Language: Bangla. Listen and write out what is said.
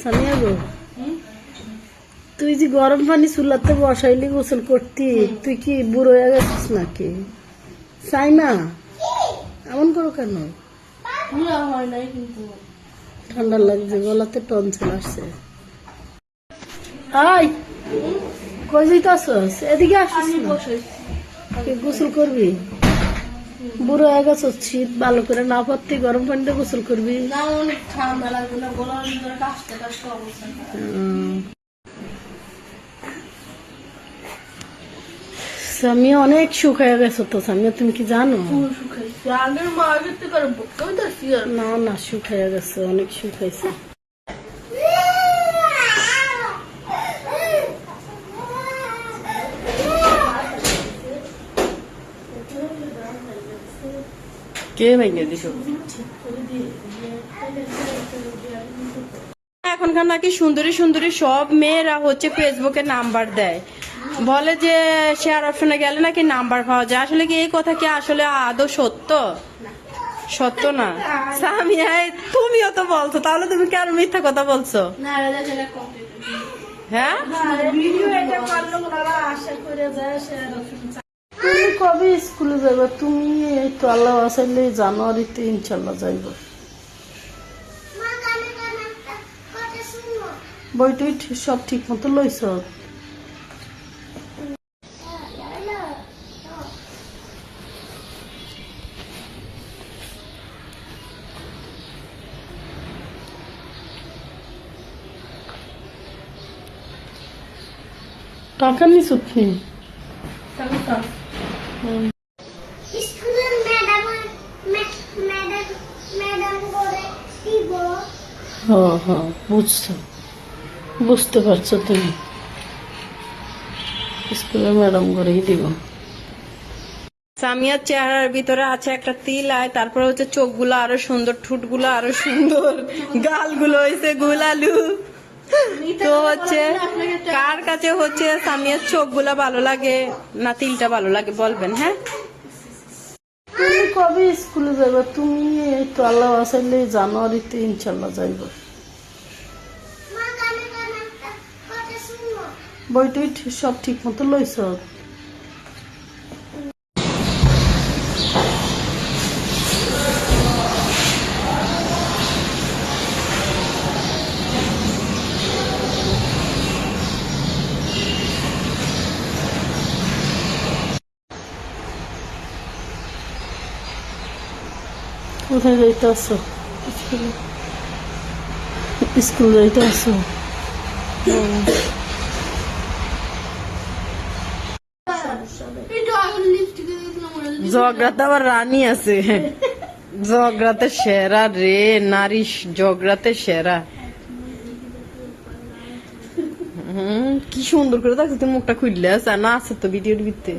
সামিয়া গো, তুই যে গরম পানি চুলাতে বসাইলি গোসল করতি, তুই কি বুড়ো হয়ে গেছিস নাকি? চাই না এমন করো কেন? হয় নাই কিন্তু ঠান্ডা লাগছে, গলাতে টনসিল আসছে। আই কই যাইতাছস? এদিকে আসিস না। কি গোসল করবি? বুড়ো হয়ে গেছিস, শীত ভালো করে না পারতি, গরম পানিতে গোসল করবি। না, অনেক ঠান্ডা লাগবে না, গলার ভিতরে কাশতে কাশতে অবস্থা খারাপ। সামিয়া অনেক শুকায় গেছো তো। সামিয়া তুমি কি জানো? শুকাইছে আগের মা আগের থেকে আর বকতেই তারছি আর না না, শুকায় গেছে, অনেক শুকাইছে। কে ভেঙে দিছ? এখনকার নাকি সুন্দরী সুন্দরী সব মেয়েরা হচ্ছে ফেসবুকে নাম্বার দেয়, বলে যে শেয়ার অপশনে গেলে নাকি নাম্বার পাওয়া যায়। আসলে কি এই কথা কি আসলে আদৌ সত্য? সত্য না। সামিয়া, তুমিও তো বলছো, তাহলে তুমি কেন মিথ্যা কথা বলছো? না এটা যেটা কমপ্লিট হ্যাঁ, তুমি কবে স্কুলে যাবে? তুমি এই তো আল্লাহ আসাইলে জানুয়ারিতে ইনশাল্লাহ যাইব। বইটই সব ঠিক মতো লইছ? টাকা নিছ কি? স্কুলের ম্যাডাম করে দিব। হ্যাঁ, বুঝতে পারছো তুমি। স্কুলের ম্যাডাম করেই দিব। সামিয়ার চেহারার ভিতরে আছে একটা তিল আয়, তারপরে হচ্ছে চোখগুলো আরো সুন্দর, ঠুটগুলো আরো সুন্দর, গালগুলো হয়েছে গোলালু। তো হচ্ছে কার কাছে হচ্ছে সামিয়ার চোখগুলা ভালো লাগে না তিলটা ভালো লাগে বলবেন। হ্যাঁ, তুমি কবে স্কুলে যাবে? তুমি এই তো আল্লাহ আসাইলে জানুয়ারিতে ইনশাল্লাহ যাইব। বইটই সব ঠিক মতো লইছ? কোথায় যাইতে আসো? স্কুল যাইতে আসো? একটু আগে লিপস্টিক দিয়েছিলাম জগরাতে আবার রানী আছে। জগরাতে সেরা রে নারী, জগরাতে সেরা। কি সুন্দর করে দেখছো, তুমি মুখটা খুললে আছে না? আছে তো ভিডিওর ভিতরে।